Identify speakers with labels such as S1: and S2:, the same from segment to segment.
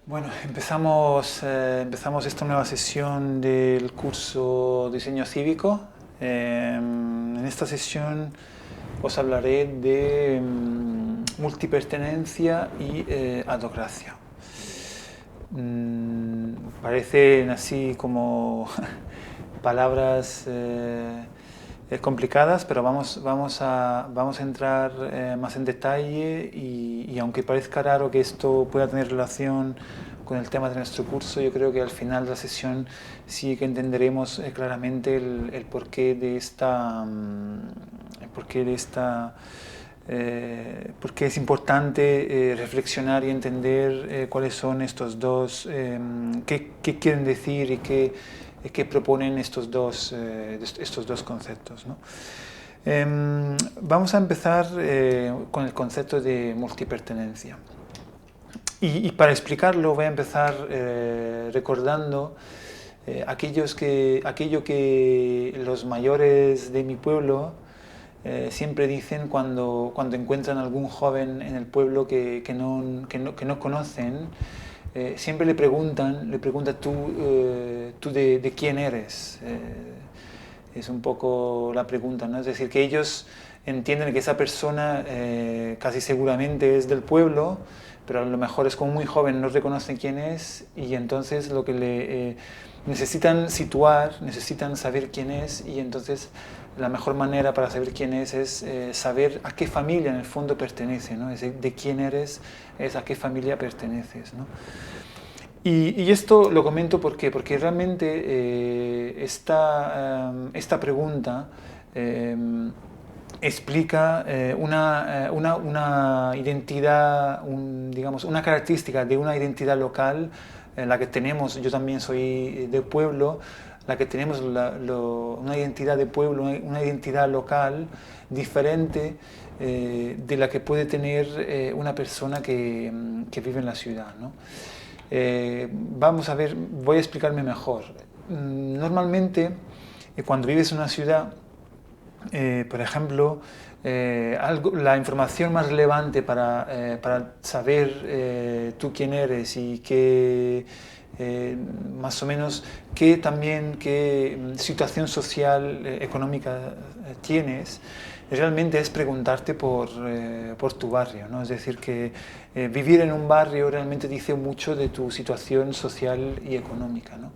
S1: Bueno, empezamos esta nueva sesión del curso Diseño Cívico. En esta sesión os hablaré de multipertenencia y autocracia. Parecen así como palabras complicadas, pero vamos a entrar más en detalle y aunque parezca raro que esto pueda tener relación con el tema de nuestro curso, yo creo que al final de la sesión sí que entenderemos claramente el porqué de porque es importante reflexionar y entender cuáles son estos dos, qué quieren decir y qué proponen estos dos conceptos, ¿no? Vamos a empezar con el concepto de multipertenencia. Y para explicarlo voy a empezar recordando aquello que los mayores de mi pueblo siempre dicen cuando encuentran algún joven en el pueblo que no conocen. Siempre le preguntan tú de quién eres. Es un poco la pregunta, ¿no? Es decir, que ellos entienden que esa persona casi seguramente es del pueblo, pero a lo mejor es como muy joven, no reconocen quién es y entonces lo que necesitan situar, necesitan saber quién es y entonces la mejor manera para saber quién es saber a qué familia en el fondo pertenece, ¿no? Es decir, de quién eres, es a qué familia perteneces, ¿no? Y esto lo comento porque realmente esta pregunta explica una identidad, digamos, una característica de una identidad local, la que tenemos. Yo también soy de pueblo, la que tenemos una identidad de pueblo, una identidad local diferente de la que puede tener una persona que vive en la ciudad, ¿no? Vamos a ver, voy a explicarme mejor. Normalmente, cuando vives en una ciudad, por ejemplo, la información más relevante para saber tú quién eres y más o menos qué situación social, económica tienes, realmente es preguntarte por tu barrio, ¿no? Es decir, que vivir en un barrio realmente dice mucho de tu situación social y económica, ¿no?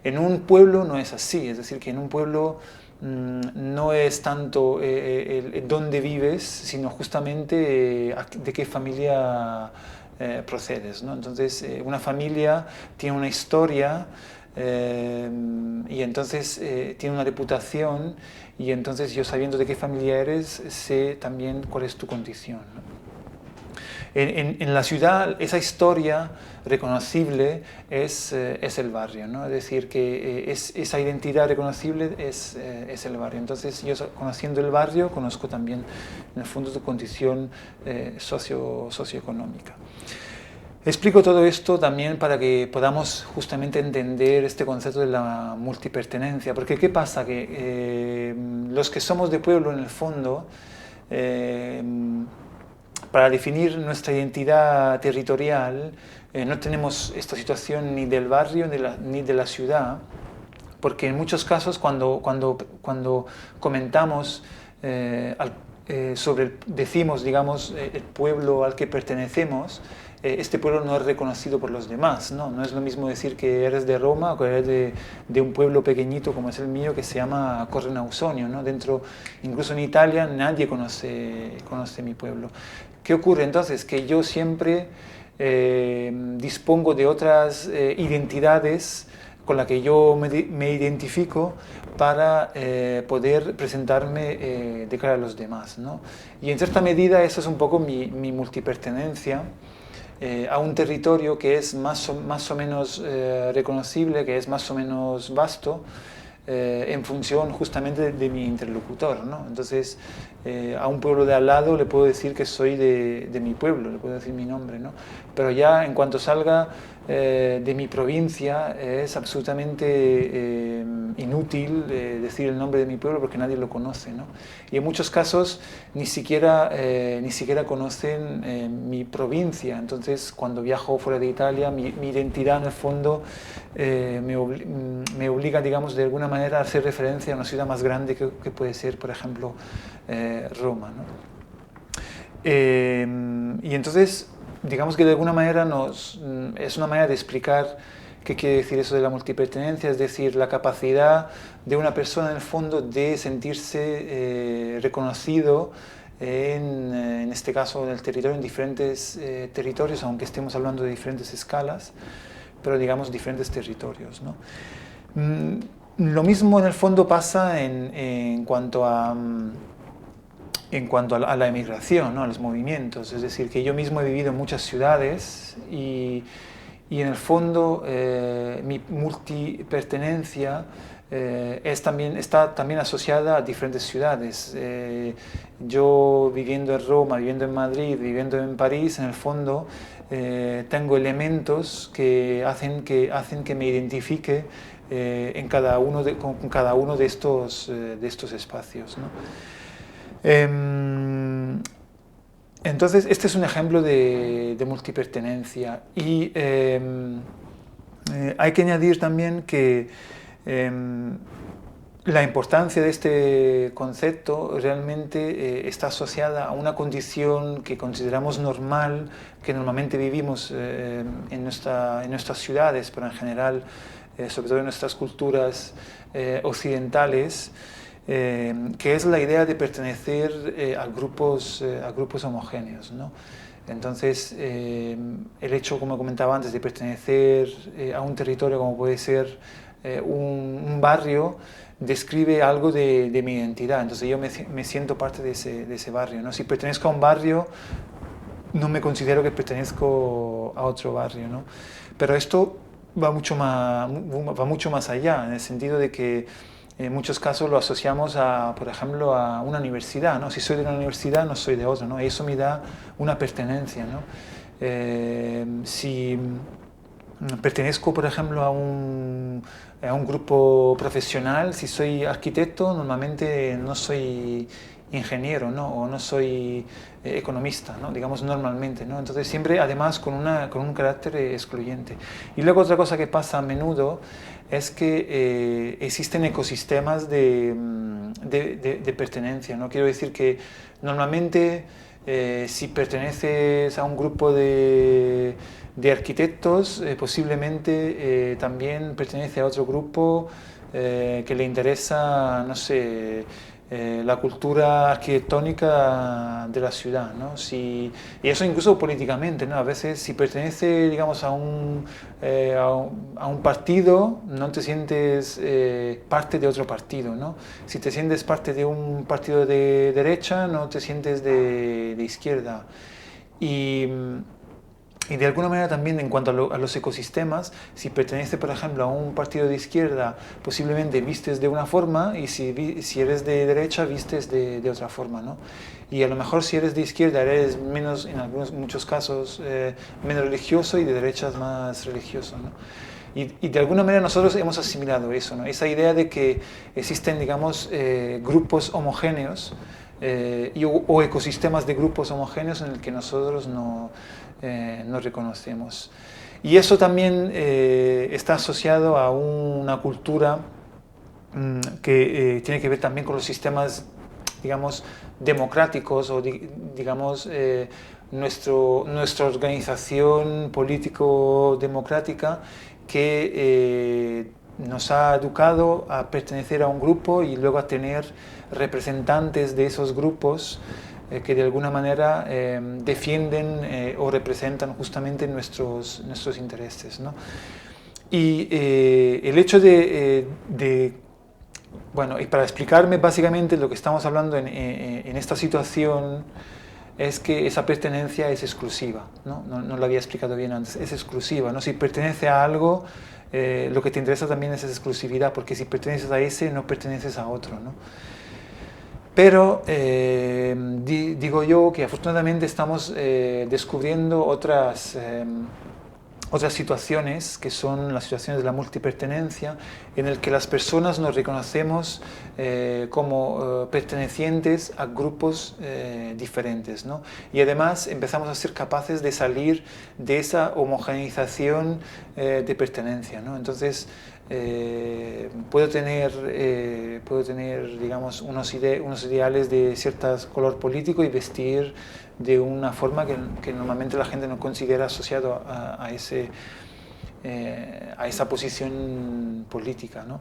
S1: En un pueblo no es así, es decir, que en un pueblo no es tanto dónde vives, sino justamente de qué familia procedes, ¿no? Entonces, una familia tiene una historia y entonces tiene una reputación y entonces yo sabiendo de qué familia eres, sé también cuál es tu condición, ¿no? En la ciudad esa historia reconocible es el barrio, ¿no? Es decir, que esa identidad reconocible es el barrio. Entonces yo conociendo el barrio conozco también en el fondo tu condición socioeconómica. Explico todo esto también para que podamos justamente entender este concepto de la multipertenencia, porque ¿qué pasa? Que los que somos de pueblo en el fondo, eh, para definir nuestra identidad territorial, no tenemos esta situación ni del barrio ni de la ciudad, porque en muchos casos cuando comentamos decimos, digamos, el pueblo al que pertenecemos, este pueblo no es reconocido por los demás, ¿no? No es lo mismo decir que eres de Roma o que eres de un pueblo pequeñito como es el mío que se llama Correnausonio, ¿no? Incluso en Italia nadie conoce mi pueblo. ¿Qué ocurre entonces? Que yo siempre dispongo de otras identidades con las que yo me identifico para poder presentarme de cara a los demás, ¿no? Y en cierta medida eso es un poco mi multipertenencia a un territorio que es más o menos reconocible, que es más o menos vasto, en función justamente de mi interlocutor, ¿no? Entonces, a un pueblo de al lado le puedo decir que soy de mi pueblo, le puedo decir mi nombre, ¿no? Pero ya en cuanto salga de mi provincia, es absolutamente inútil decir el nombre de mi pueblo porque nadie lo conoce, ¿no? Y en muchos casos ni siquiera conocen mi provincia. Entonces, cuando viajo fuera de Italia, mi identidad en el fondo me obliga, digamos, de alguna manera a hacer referencia a una ciudad más grande que puede ser, por ejemplo, Roma, ¿no? Y entonces, digamos que de alguna manera es una manera de explicar qué quiere decir eso de la multipertenencia, es decir, la capacidad de una persona en el fondo de sentirse reconocido en este caso en el territorio, en diferentes territorios, aunque estemos hablando de diferentes escalas, pero digamos diferentes territorios, ¿no? Lo mismo en el fondo pasa en cuanto a la emigración, ¿no? A los movimientos. Es decir, que yo mismo he vivido en muchas ciudades y en el fondo mi multipertenencia está también asociada a diferentes ciudades. Yo viviendo en Roma, viviendo en Madrid, viviendo en París, en el fondo tengo elementos que hacen que me identifique con cada uno de estos espacios, ¿no? Entonces, este es un ejemplo de multipertenencia y hay que añadir también que la importancia de este concepto realmente está asociada a una condición que consideramos normal, que normalmente vivimos en nuestras ciudades, pero en general, sobre todo en nuestras culturas occidentales, que es la idea de pertenecer a grupos homogéneos, ¿no? Entonces, el hecho, como comentaba antes, de pertenecer a un territorio como puede ser un barrio, describe algo de mi identidad. Entonces yo me siento parte de ese barrio, ¿no? Si pertenezco a un barrio, no me considero que pertenezco a otro barrio, ¿no? Pero esto va mucho más allá, en el sentido de que en muchos casos lo asociamos por ejemplo, a una universidad, ¿no? Si soy de una universidad, no soy de otra, ¿no? Eso me da una pertenencia, ¿no? Si pertenezco, por ejemplo, a un grupo profesional, si soy arquitecto, normalmente no soy ingeniero, ¿no? O no soy economista, ¿no? Digamos normalmente, ¿no? Entonces siempre además con un carácter excluyente. Y luego otra cosa que pasa a menudo es que existen ecosistemas de pertenencia, ¿no? Quiero decir que normalmente si perteneces a un grupo de arquitectos, posiblemente también pertenece a otro grupo que le interesa, no sé, la cultura arquitectónica de la ciudad, ¿no? Y eso incluso políticamente, ¿no? A veces si pertenece, digamos, a un partido, no te sientes parte de otro partido, ¿no? Si te sientes parte de un partido de derecha, no te sientes de izquierda. Y de alguna manera también en cuanto a los ecosistemas, si pertenece por ejemplo a un partido de izquierda, posiblemente vistes de una forma y si eres de derecha vistes de otra forma, ¿no? Y a lo mejor si eres de izquierda eres menos, en muchos casos, menos religioso y de derecha más religioso, ¿no? Y de alguna manera nosotros hemos asimilado eso, ¿no? Esa idea de que existen, digamos, grupos homogéneos o ecosistemas de grupos homogéneos en el que nosotros no reconocemos. Y eso también está asociado a una cultura que tiene que ver también con los sistemas, digamos, democráticos o, digamos, nuestra organización político-democrática que nos ha educado a pertenecer a un grupo y luego a tener representantes de esos grupos que de alguna manera defienden o representan justamente nuestros intereses, ¿no? Y el hecho bueno, y para explicarme básicamente lo que estamos hablando en esta situación es que esa pertenencia es exclusiva, ¿no? No lo había explicado bien antes, es exclusiva, ¿no? Si pertenece a algo, lo que te interesa también es esa exclusividad, porque si perteneces a ese, no perteneces a otro, ¿no? Pero digo yo que afortunadamente estamos descubriendo otras otras situaciones, que son las situaciones de la multipertenencia, en el que las personas nos reconocemos como pertenecientes a grupos diferentes, ¿no? Y además empezamos a ser capaces de salir de esa homogeneización de pertenencia, ¿no? Entonces, puedo tener, digamos, unos ideales de cierto color político y vestir de una forma que normalmente la gente no considera asociado a esa posición política, ¿no?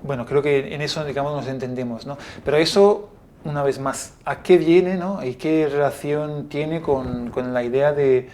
S1: Bueno, creo que en eso, digamos, nos entendemos, ¿no? Pero eso, una vez más, ¿a qué viene, no? ¿Y qué relación tiene con la idea del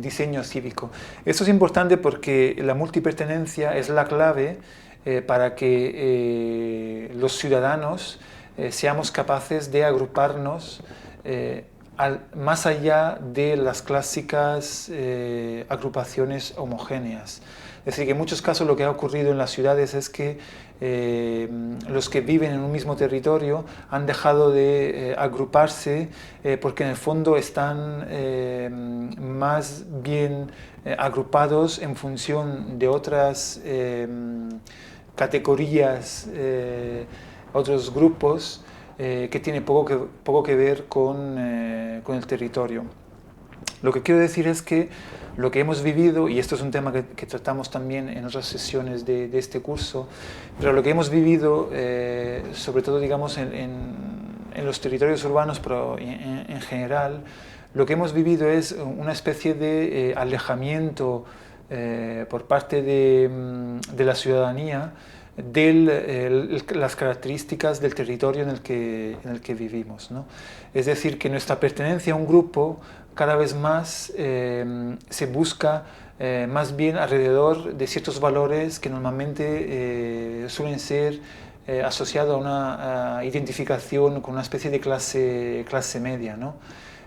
S1: diseño cívico? Esto es importante porque la multipertenencia es la clave para que los ciudadanos seamos capaces de agruparnos más allá de las clásicas agrupaciones homogéneas. Es decir, que en muchos casos lo que ha ocurrido en las ciudades es que los que viven en un mismo territorio han dejado de agruparse porque en el fondo están más bien agrupados en función de otras categorías, otros grupos que tienen poco que ver con el territorio. Lo que quiero decir es que lo que hemos vivido, y esto es un tema que tratamos también en otras sesiones de este curso, pero lo que hemos vivido, sobre todo digamos en los territorios urbanos, pero en general, lo que hemos vivido es una especie de alejamiento por parte de la ciudadanía de las características del territorio en el que vivimos, ¿no? Es decir, que nuestra pertenencia a un grupo cada vez más se busca más bien alrededor de ciertos valores que normalmente suelen ser asociados a una identificación con una especie de clase media, ¿no?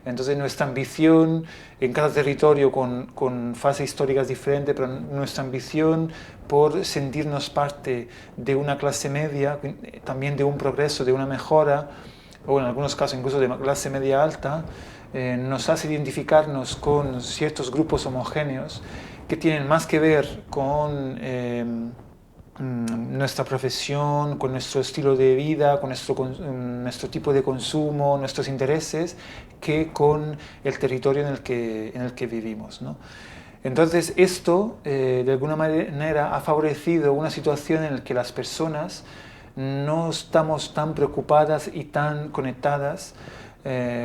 S1: Entonces nuestra ambición en cada territorio con fases históricas diferentes, pero nuestra ambición por sentirnos parte de una clase media, también de un progreso, de una mejora, o en algunos casos incluso de una clase media alta, nos hace identificarnos con ciertos grupos homogéneos que tienen más que ver con nuestra profesión, con nuestro estilo de vida, con nuestro tipo de consumo, nuestros intereses, que con el territorio en el que vivimos, ¿no? Entonces esto, de alguna manera, ha favorecido una situación en la que las personas no estamos tan preocupadas y tan conectadas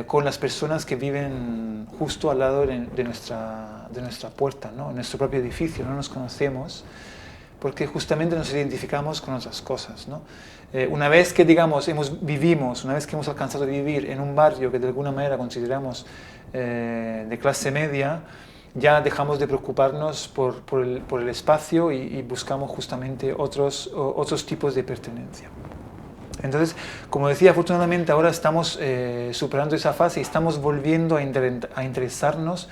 S1: con las personas que viven justo al lado de nuestra puerta, ¿no? En nuestro propio edificio, no nos conocemos, porque justamente nos identificamos con otras cosas, ¿no? Una vez que, digamos, una vez que hemos alcanzado a vivir en un barrio que de alguna manera consideramos de clase media, ya dejamos de preocuparnos por el espacio y buscamos justamente otros tipos de pertenencia. Entonces, como decía, afortunadamente ahora estamos superando esa fase y estamos volviendo a interesarnos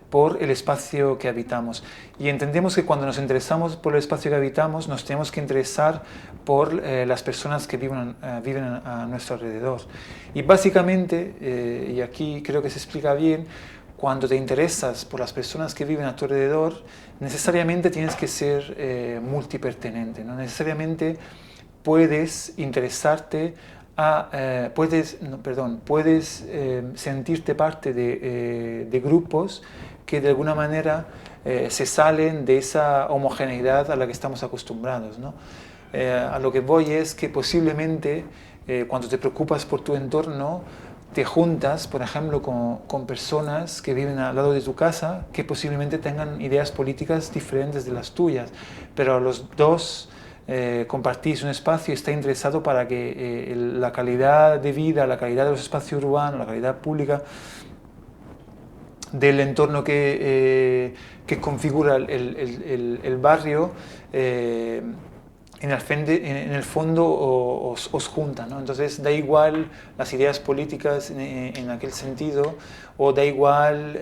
S1: por el espacio que habitamos. Y entendemos que cuando nos interesamos por el espacio que habitamos, nos tenemos que interesar por las personas que viven a nuestro alrededor. Y básicamente, y aquí creo que se explica bien, cuando te interesas por las personas que viven a tu alrededor, necesariamente tienes que ser multipertenente, ¿no? Necesariamente puedes interesarte puedes sentirte parte de grupos que de alguna manera se salen de esa homogeneidad a la que estamos acostumbrados, ¿no? A lo que voy es que posiblemente cuando te preocupas por tu entorno, te juntas, por ejemplo, con personas que viven al lado de tu casa que posiblemente tengan ideas políticas diferentes de las tuyas, pero los dos compartís un espacio y está interesado para que la calidad de vida, la calidad de los espacios urbanos, la calidad pública del entorno que configura el barrio, en el fondo os juntan, ¿no? Entonces da igual las ideas políticas en aquel sentido, o da igual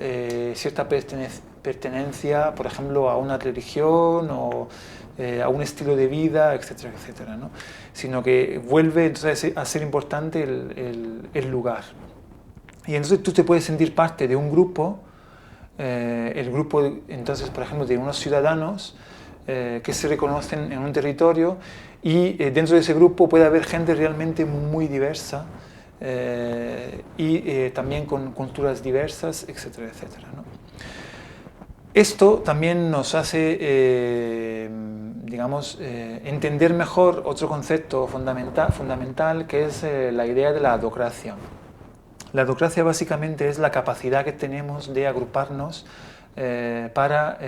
S1: cierta pertenencia, por ejemplo, a una religión o a un estilo de vida, etcétera, etcétera, ¿no? Sino que vuelve entonces a ser importante el lugar. Y entonces tú te puedes sentir parte de un grupo, el grupo, entonces, por ejemplo, de unos ciudadanos que se reconocen en un territorio, y dentro de ese grupo puede haber gente realmente muy diversa, y también con culturas diversas, etcétera, etcétera, ¿no? Esto también nos hace, digamos, entender mejor otro concepto fundamental, que es la idea de la adocracia. La adocracia básicamente es la capacidad que tenemos de agruparnos para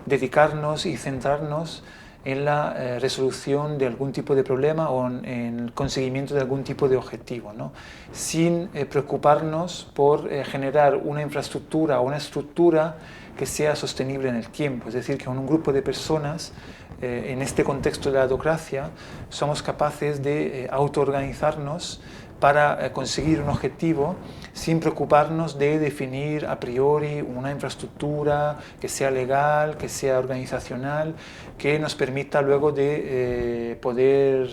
S1: dedicarnos y centrarnos en la resolución de algún tipo de problema o en el conseguimiento de algún tipo de objetivo, ¿no? Sin preocuparnos por generar una infraestructura o una estructura que sea sostenible en el tiempo. Es decir, que con un grupo de personas, en este contexto de la adocracia, somos capaces de autoorganizarnos para conseguir un objetivo sin preocuparnos de definir a priori una infraestructura que sea legal, que sea organizacional, que nos permita luego de poder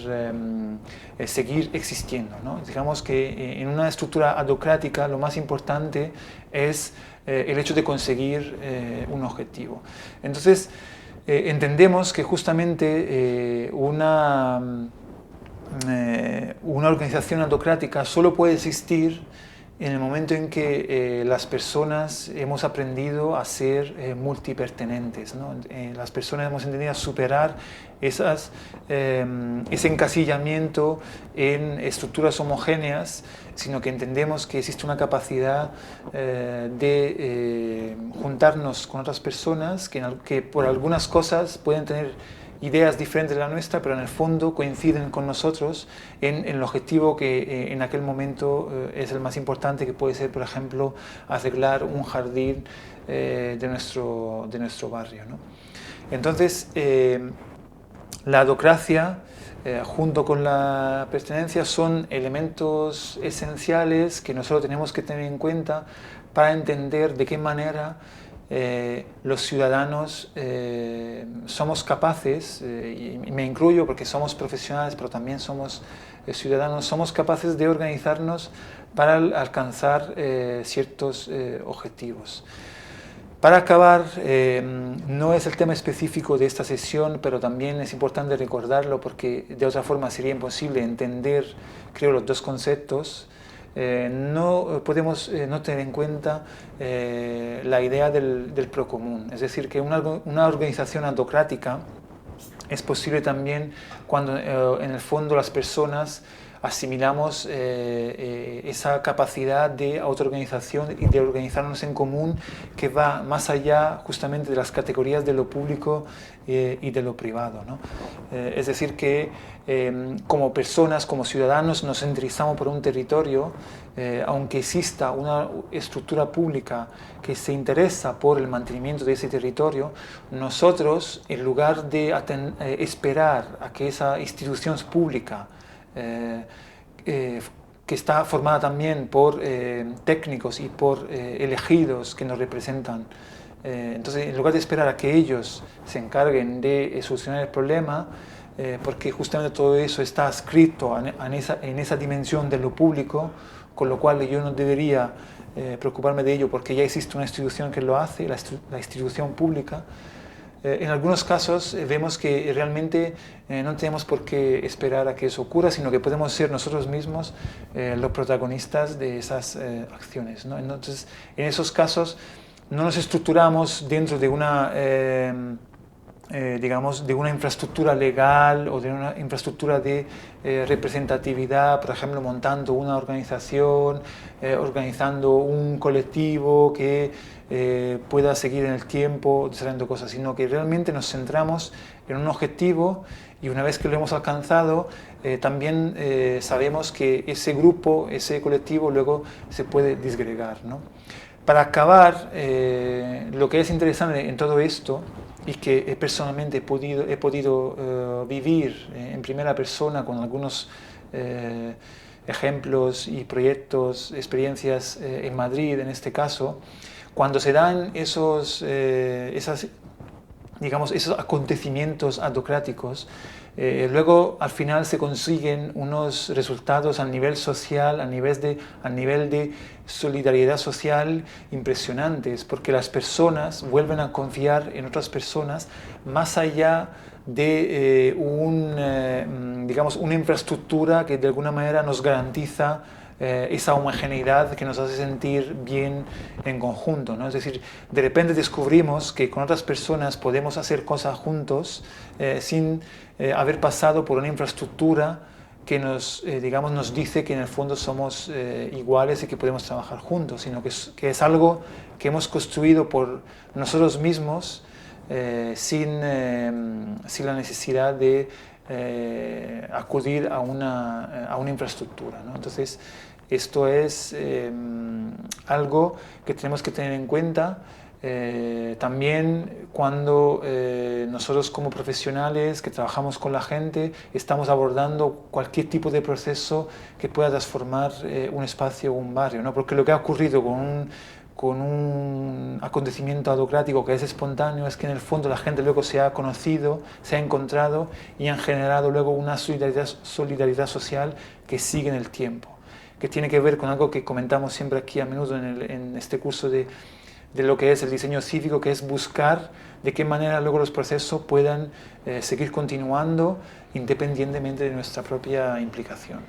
S1: seguir existiendo, ¿no? Digamos que en una estructura adocrática lo más importante es el hecho de conseguir un objetivo. Entonces, entendemos que justamente una organización adocrática solo puede existir en el momento en que las personas hemos aprendido a ser multipertenentes, ¿no? Las personas hemos entendido a superar ese encasillamiento en estructuras homogéneas, sino que entendemos que existe una capacidad de juntarnos con otras personas que por algunas cosas pueden tener ideas diferentes de la nuestra, pero en el fondo coinciden con nosotros en el objetivo que en aquel momento es el más importante, que puede ser, por ejemplo, arreglar un jardín de nuestro barrio, ¿no? Entonces, la adocracia junto con la pertenencia son elementos esenciales que nosotros tenemos que tener en cuenta para entender de qué manera los ciudadanos somos capaces, y me incluyo porque somos profesionales, pero también somos ciudadanos, somos capaces de organizarnos para alcanzar ciertos objetivos. Para acabar, no es el tema específico de esta sesión, pero también es importante recordarlo porque de otra forma sería imposible entender, creo, los dos conceptos. No podemos no tener en cuenta la idea del procomún, es decir, que una organización autocrática es posible también cuando en el fondo las personas asimilamos esa capacidad de autoorganización y de organizarnos en común, que va más allá justamente de las categorías de lo público y de lo privado, ¿no? Es decir, que como personas, como ciudadanos, nos interesamos por un territorio, aunque exista una estructura pública que se interesa por el mantenimiento de ese territorio, nosotros, en lugar de esperar a que esa institución pública que está formada también por técnicos y por elegidos que nos representan. Entonces, en lugar de esperar a que ellos se encarguen de solucionar el problema, porque justamente todo eso está adscrito en esa dimensión de lo público, con lo cual yo no debería preocuparme de ello porque ya existe una institución que lo hace, la institución pública. En algunos casos vemos que realmente no tenemos por qué esperar a que eso ocurra, sino que podemos ser nosotros mismos los protagonistas de esas acciones, ¿no? Entonces, en esos casos no nos estructuramos dentro de una, digamos, de una infraestructura legal o de una infraestructura de representatividad, por ejemplo, montando una organización, organizando un colectivo que pueda seguir en el tiempo desarrollando cosas, sino que realmente nos centramos en un objetivo y una vez que lo hemos alcanzado, también sabemos que ese grupo, ese colectivo luego se puede disgregar, ¿no? Para acabar, lo que es interesante en todo esto y que personalmente he podido vivir en primera persona con algunos ejemplos y proyectos, experiencias en Madrid en este caso, cuando se dan esos acontecimientos autocráticos, Luego, al final, se consiguen unos resultados a nivel social, a nivel de solidaridad social impresionantes, porque las personas vuelven a confiar en otras personas más allá de digamos, una infraestructura que de alguna manera nos garantiza esa homogeneidad que nos hace sentir bien en conjunto, ¿no? Es decir, de repente descubrimos que con otras personas podemos hacer cosas juntos sin haber pasado por una infraestructura que digamos, nos dice que en el fondo somos iguales y que podemos trabajar juntos, sino que es algo que hemos construido por nosotros mismos sin la necesidad de acudir a una infraestructura, ¿no? Entonces, esto es algo que tenemos que tener en cuenta también cuando nosotros como profesionales que trabajamos con la gente estamos abordando cualquier tipo de proceso que pueda transformar un espacio o un barrio, ¿no? Porque lo que ha ocurrido con un acontecimiento autocrático que es espontáneo es que en el fondo la gente luego se ha conocido, se ha encontrado y han generado luego una solidaridad social que sigue en el tiempo, que tiene que ver con algo que comentamos siempre aquí a menudo en este curso de lo que es el diseño cívico, que es buscar de qué manera luego los procesos puedan seguir continuando independientemente de nuestra propia implicación.